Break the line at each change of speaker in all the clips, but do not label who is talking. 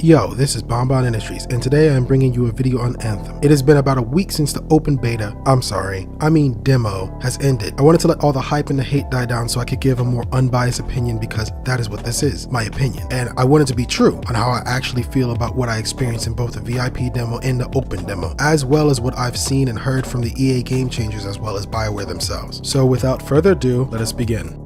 Yo, this is Bonbon Industries, and today I am bringing you a video on Anthem. It has been about a week since the open beta, demo, has ended. I wanted to let all the hype and the hate die down so I could give a more unbiased opinion, because that is what this is, my opinion. And I want it to be true on how I actually feel about what I experienced in both the VIP demo and the open demo, as well as what I've seen and heard from the EA game changers as well as BioWare themselves. So without further ado, let us begin.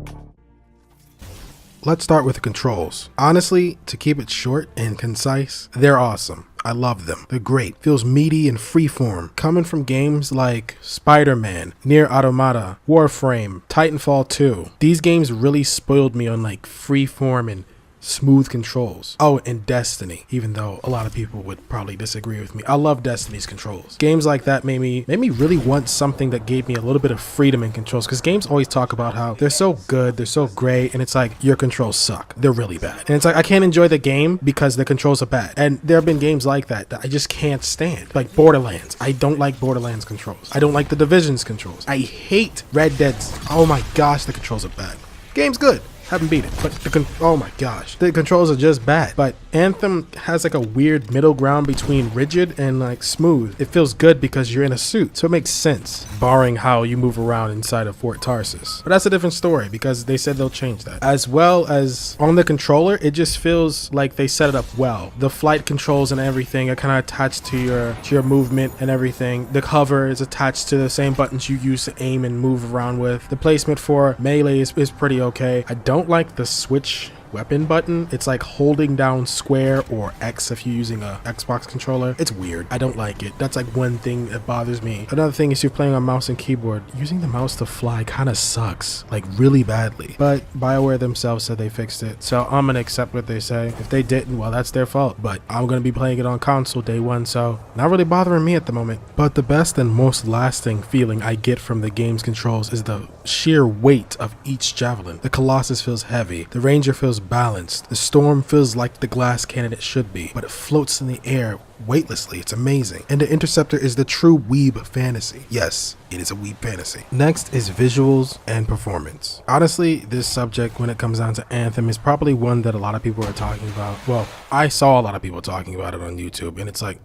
Let's start with the controls. Honestly, to keep it short and concise, they're awesome. I love them. They're great. Feels meaty and freeform. Coming from games like Spider-Man, Nier Automata, Warframe, Titanfall 2. These games really spoiled me on like freeform and smooth controls. Oh, and Destiny, even though a lot of people would probably disagree with me. I love Destiny's controls. Games like that made me really want something that gave me a little bit of freedom in controls, because games always talk about how they're so good, they're so great, and it's like, your controls suck. They're really bad. And it's like, I can't enjoy the game because the controls are bad. And there have been games like that I just can't stand. Like Borderlands. I don't like Borderlands controls. I don't like the Division's controls. I hate Red Dead's. Oh my gosh, the controls are bad. Game's good. Haven't beat it, but oh my gosh, the controls are just bad. But Anthem has like a weird middle ground between rigid and like smooth. It feels good because you're in a suit, so it makes sense, barring how you move around inside of Fort Tarsus. But that's a different story, because they said they'll change that. As well as on the controller, it just feels like they set it up well. The flight controls and everything are kind of attached to your movement and everything. The hover is attached to the same buttons you use to aim and move around with. The placement for melee is pretty okay. I don't like the switch weapon button. It's like holding down square or X if you're using a Xbox controller. It's weird. I don't like it. That's like one thing that bothers me. Another thing is, you're playing on mouse and keyboard. Using the mouse to fly kind of sucks, like really badly. But BioWare themselves said they fixed it, so I'm gonna accept what they say. If they didn't, well, that's their fault. But I'm gonna be playing it on console day one, so not really bothering me at the moment. But the best and most lasting feeling I get from the game's controls is the sheer weight of each javelin. The Colossus feels heavy. The Ranger feels balanced. The Storm feels like the glass cannon it should be, but it floats in the air weightlessly. It's amazing. And the Interceptor is the true weeb fantasy. Yes, it is a weeb fantasy. Next is visuals and performance. Honestly, this subject, when it comes down to Anthem, is probably one that a lot of people are talking about. Well, I saw a lot of people talking about it on YouTube, and it's like,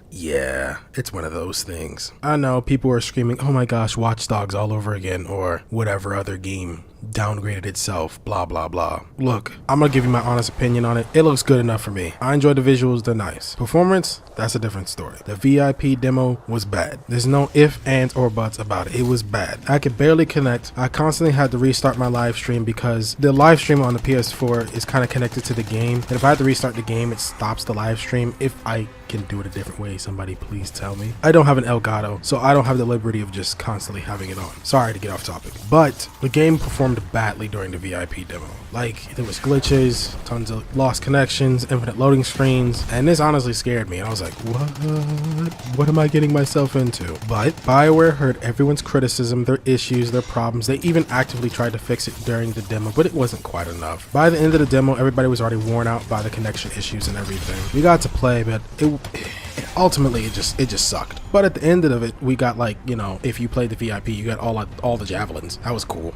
yeah, it's one of those things. I know people are screaming, oh my gosh, Watch Dogs all over again, or whatever other game downgraded itself, blah blah blah. Look, I'm gonna give you my honest opinion on it. It looks good enough for me. I enjoy the visuals, they're nice. Performance, that's a different story. The VIP demo was bad. There's no ifs, ands, or buts about it. It was bad. I could barely connect. I constantly had to restart my live stream because the live stream on the PS4 is kind of connected to the game, and if I had to restart the game, it stops the live stream. If I can do it a different way, somebody please tell me. I don't have an Elgato, so I don't have the liberty of just constantly having it on. Sorry to get off topic, but the game performed badly during the VIP demo. Like, there was glitches, tons of lost connections, infinite loading screens, and this honestly scared me. And I was like, what am I getting myself into? But BioWare heard everyone's criticism, their issues, their problems. They even actively tried to fix it during the demo, but it wasn't quite enough. By the end of the demo, everybody was already worn out by the connection issues and everything. We got to play, but ultimately it just sucked. But at the end of it, we got, like, you know, if you played the VIP, you got all the javelins. That was cool.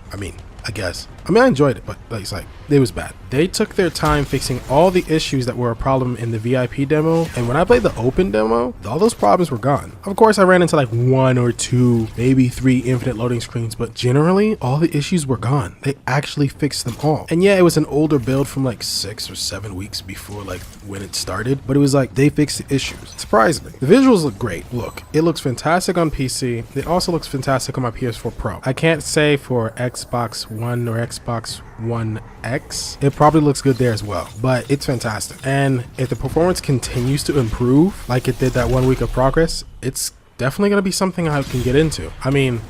I guess. I enjoyed it, but like, it's like, it was bad. They took their time fixing all the issues that were a problem in the VIP demo, and when I played the open demo, all those problems were gone. Of course, I ran into like 1 or 2, maybe 3 infinite loading screens, but generally, all the issues were gone. They actually fixed them all. And yeah, it was an older build from like 6 or 7 weeks before like when it started, but it was like, they fixed the issues. Surprisingly. The visuals look great. Look, it looks fantastic on PC. It also looks fantastic on my PS4 Pro. I can't say for Xbox One or Xbox One X, it probably looks good there as well, but it's fantastic. And if the performance continues to improve like it did that 1 week of progress, it's definitely gonna be something I can get into.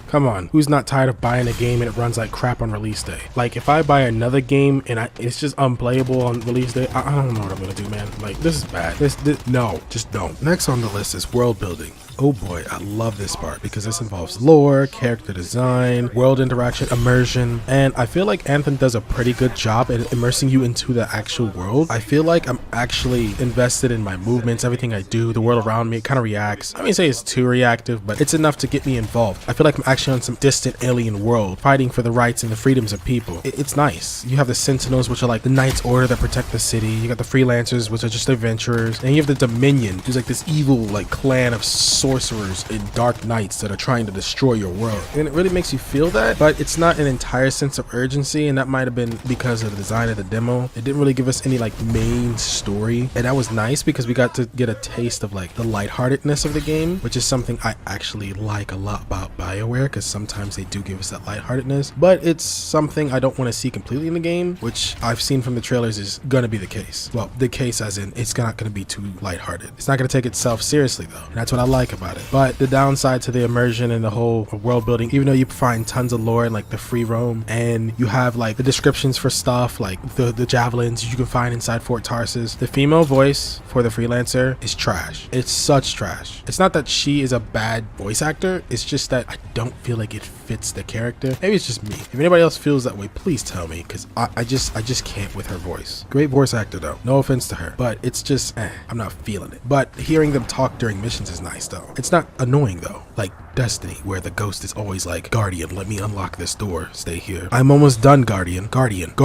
Come on, who's not tired of buying a game and it runs like crap on release day? Like, if I buy another game and it's just unplayable on release day, I don't know what I'm gonna do, man. Like, this is bad. No, just don't. Next on the list is world building. Oh boy, I love this part because this involves lore, character design, world interaction, immersion, and I feel like Anthem does a pretty good job at immersing you into the actual world. I feel like I'm actually invested in my movements, everything I do, the world around me. It kind of reacts. I mean, say it's too reactive, but it's enough to get me involved. I feel like I'm actually on some distant alien world, fighting for the rights and the freedoms of people. It's nice. You have the Sentinels, which are like the Knights Order that protect the city. You got the Freelancers, which are just adventurers, and you have the Dominion, who's like this evil like clan of sorcerers and dark knights that are trying to destroy your world. And it really makes you feel that, but it's not an entire sense of urgency, and that might have been because of the design of the demo. It didn't really give us any like main story, and that was nice because we got to get a taste of like the lightheartedness of the game, which is something I actually like a lot about BioWare, because sometimes they do give us that lightheartedness, but it's something I don't want to see completely in the game, which I've seen from the trailers is gonna be the case. Well, the case as in it's not gonna be too lighthearted. It's not gonna take itself seriously though, and that's what I like about it. But the downside to the immersion and the whole world building, even though you find tons of lore and like the free roam, and you have like the descriptions for stuff like the javelins you can find inside Fort Tarsus, the female voice for the Freelancer is trash. It's such trash. It's not that she is a bad voice actor, it's just that I don't feel like it fits the character. Maybe it's just me. If anybody else feels that way, please tell me, because I just can't with her voice. Great voice actor though, no offense to her, but it's just I'm not feeling it. But hearing them talk during missions is nice though. It's not annoying though, like Destiny, where the ghost is always like, Guardian, let me unlock this door, stay here. I'm almost done, Guardian. Guardian.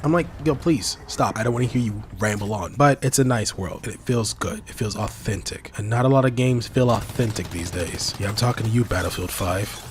I'm like, yo, please stop. I don't want to hear you ramble on. But it's a nice world and it feels good. It feels authentic, and not a lot of games feel authentic these days. Yeah, I'm talking to you, Battlefield 5.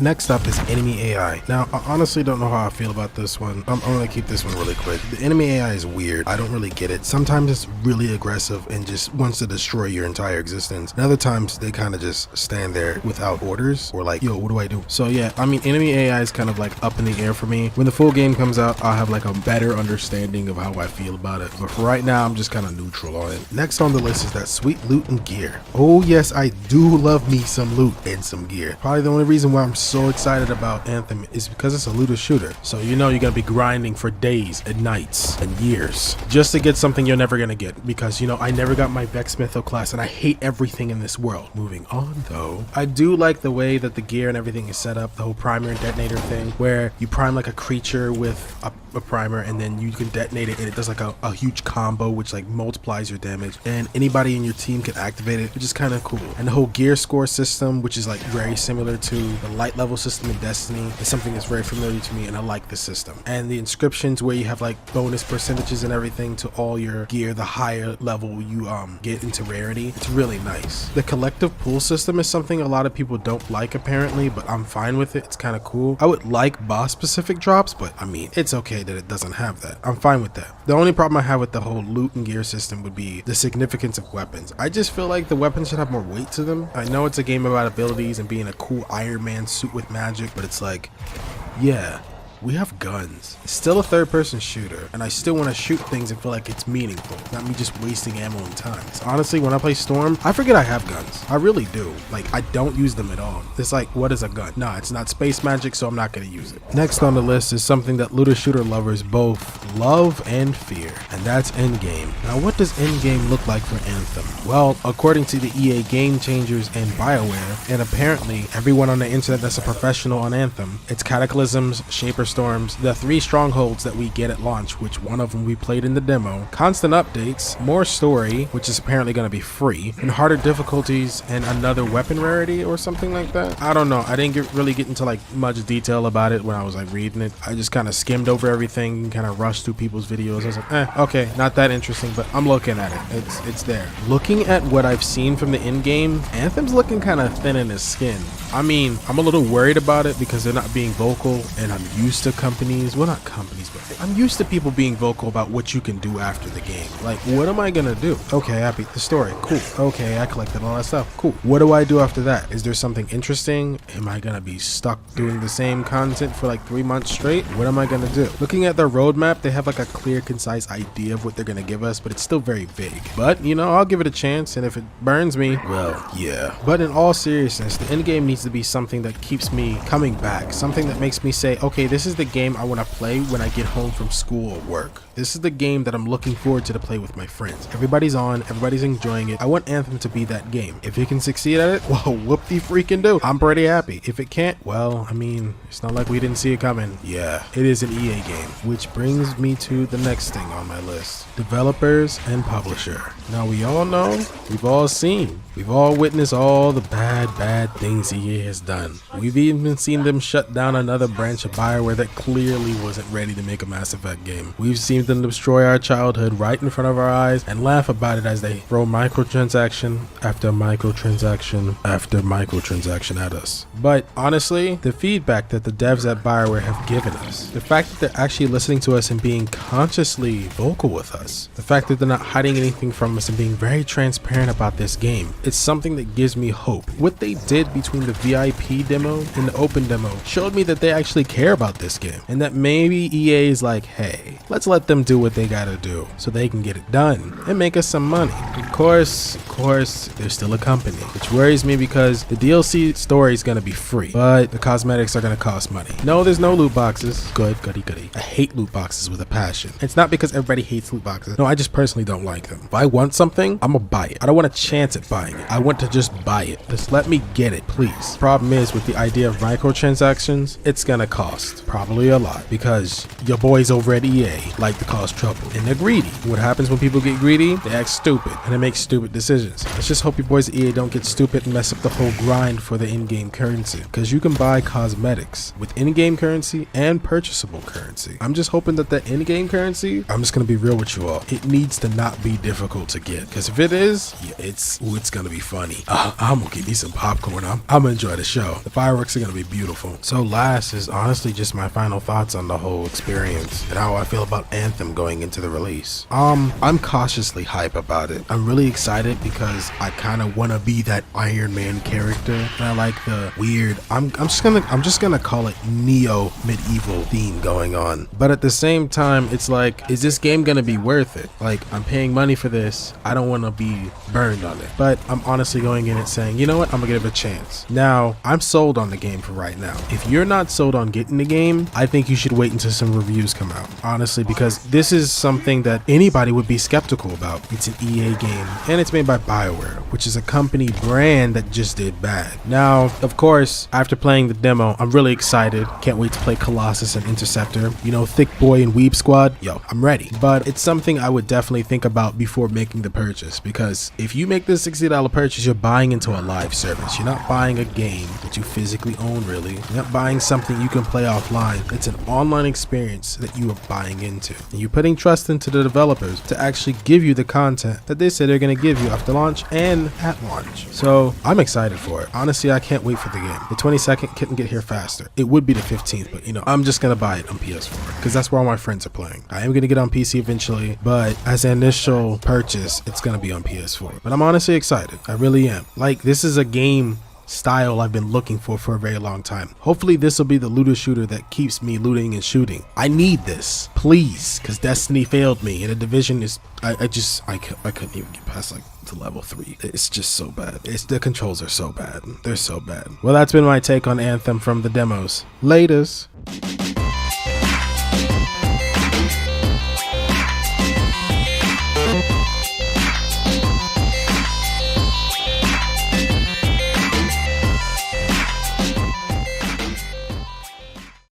Next up is enemy AI. Now, I honestly don't know how I feel about this one. I'm gonna keep this one really quick. The enemy AI is weird. I don't really get it. Sometimes it's really aggressive and just wants to destroy your entire existence. And other times they kind of just stand there without orders, or like, yo, what do I do? So yeah, I mean, enemy AI is kind of like up in the air for me. When the full game comes out, I'll have like a better understanding of how I feel about it. But for right now, I'm just kind of neutral on it. Next on the list is that sweet loot and gear. Oh yes, I do love me some loot and some gear. Probably the only reason why I'm so excited about Anthem is because it's a looter shooter. So you know you're gonna be grinding for days and nights and years just to get something you're never gonna get, because you know I never got my Vex Mytho class and I hate everything in this world. Moving on though, I do like the way that the gear and everything is set up, the whole primer and detonator thing, where you prime like a creature with a primer and then you can detonate it and it does like a huge combo which like multiplies your damage, and anybody in your team can activate it, which is kind of cool. And the whole gear score system, which is like very similar to the light level system in Destiny, is something that's very familiar to me, and I like the system. And the inscriptions where you have like bonus percentages and everything to all your gear, the higher level you get into rarity, it's really nice. The collective pool system is something a lot of people don't like apparently, but I'm fine with it. It's kind of cool. I would like boss specific drops, but I mean, it's okay that it doesn't have that. I'm fine with that. The only problem I have with the whole loot and gear system would be the significance of weapons. I just feel like the weapons should have more weight to them. I know it's a game about abilities and being a cool Iron Man suit with magic, but it's like, yeah, we have guns. It's still a third-person shooter, and I still want to shoot things and feel like it's meaningful, not me just wasting ammo and time. So honestly, when I play Storm, I forget I have guns. I really do. Like, I don't use them at all. It's like, what is a gun? Nah, it's not space magic, so I'm not going to use it. Next on the list is something that looter shooter lovers both love and fear, and that's endgame. Now, what does endgame look like for Anthem? Well, according to the EA Game Changers and BioWare, and apparently everyone on the internet that's a professional on Anthem, it's cataclysms, shaper storms, the 3 strongholds that we get at launch, which one of them we played in the demo, constant updates, more story, which is apparently going to be free, and harder difficulties, and another weapon rarity or something like that. I don't know. I didn't really get into like much detail about it when I was like reading it. I just kind of skimmed over everything and kind of rushed through people's videos. I was like, okay, not that interesting, but I'm looking at it. It's there. Looking at what I've seen from the end game, Anthem's looking kind of thin in his skin. I mean, I'm a little worried about it because they're not being vocal, and I'm used to companies, well, not companies, but I'm used to people being vocal about what you can do after the game. Like, what am I gonna do? Okay, I beat the story. Cool. Okay, I collected all that stuff. Cool. What do I do after that? Is there something interesting? Am I gonna be stuck doing the same content for like 3 months straight? What am I gonna do? Looking at their roadmap, they have like a clear, concise idea of what they're gonna give us, but it's still very vague. But, you know, I'll give it a chance, and if it burns me, well, yeah. But in all seriousness, the end game needs to be something that keeps me coming back, something that makes me say, okay, this This is the game I want to play when I get home from school or work. This is the game that I'm looking forward to play with my friends. Everybody's on, everybody's enjoying it. I want Anthem to be that game. If it can succeed at it, well, whoop-de-freaking do. I'm pretty happy. If it can't, well, I mean, it's not like we didn't see it coming. Yeah, it is an EA game, which brings me to the next thing on my list. Developers and publisher. Now, we all know, we've all seen, we've all witnessed all the bad things EA has done. We've even seen them shut down another branch of BioWare that clearly wasn't ready to make a Mass Effect game. We've seen them destroy our childhood right in front of our eyes and laugh about it as they throw microtransaction after microtransaction after microtransaction at us. But honestly, the feedback that the devs at BioWare have given us, the fact that they're actually listening to us and being consciously vocal with us, the fact that they're not hiding anything from us and being very transparent about this game, it's something that gives me hope. What they did between the VIP demo and the open demo showed me that they actually care about this game, and that maybe EA is like, hey, let's let them do what they gotta do so they can get it done and make us some money. Of course, they're still a company, which worries me because the DLC story is gonna be free, but the cosmetics are gonna cost money. No, there's no loot boxes. Good, goody. I hate loot boxes with a passion. It's not because everybody hates loot boxes. No, I just personally don't like them. If I want something, I'm gonna buy it. I don't want a chance at buying it. I want to just buy it. Just let me get it, please. Problem is, with the idea of microtransactions, it's gonna cost probably a lot because your boys over at EA like to cause trouble and they're greedy. What happens when people get greedy? They act stupid and they make stupid decisions. Let's just hope your boys at EA don't get stupid and mess up the whole grind for the in-game currency, because you can buy cosmetics with in-game currency and purchasable currency. I'm just hoping that the in-game currency, I'm just gonna be real with you all, it needs to not be difficult to get, because if it is, yeah, it's gonna be funny. I'm gonna get me some popcorn. I'm gonna enjoy the show. The fireworks are gonna be beautiful. So last is honestly just my final thoughts on the whole experience and how I feel about Anthem going into the release. I'm cautiously hype about it. I'm really excited because I kind of want to be that Iron Man character, and I like the weird, I'm just gonna call it neo medieval theme going on. But at the same time, it's like, is this game gonna be worth it? Like, I'm paying money for this. I don't want to be burned on it, but I'm honestly going in it saying, you know what, I'm gonna give it a chance. Now, I'm sold on the game for right now. If you're not sold on getting the game, I think you should wait until some reviews come out, honestly, because this is something that anybody would be skeptical about. It's an EA game and it's made by BioWare, which is a company brand that just did bad. Now, of course, after playing the demo, I'm really excited. Can't wait to play Colossus and Interceptor. You know, Thick Boy and Weeb Squad. Yo, I'm ready. But it's something I would definitely think about before making the purchase, because if you make this $60 purchase, you're buying into a live service. You're not buying a game that you physically own, really. You're not buying something you can play offline. It's an online experience that you are buying into. And you're putting trust into the developers to actually give you the content that they say they're going to give you after launch and at launch. So I'm excited for it. Honestly, I can't wait for the game. The 22nd couldn't get here faster. It would be the 15th, but you know, I'm just going to buy it on PS4 because that's where all my friends are playing. I am going to get on PC eventually, but as an initial purchase, it's going to be on PS4. But I'm honestly excited. I really am. Like, this is a game style I've been looking for a very long time. Hopefully this will be the looter shooter that keeps me looting and shooting. I need this, please, because Destiny failed me and the Division is, I couldn't even get past like to level 3. It's just so bad. The controls are so bad. They're so bad. Well, that's been my take on Anthem from the demos. Laters.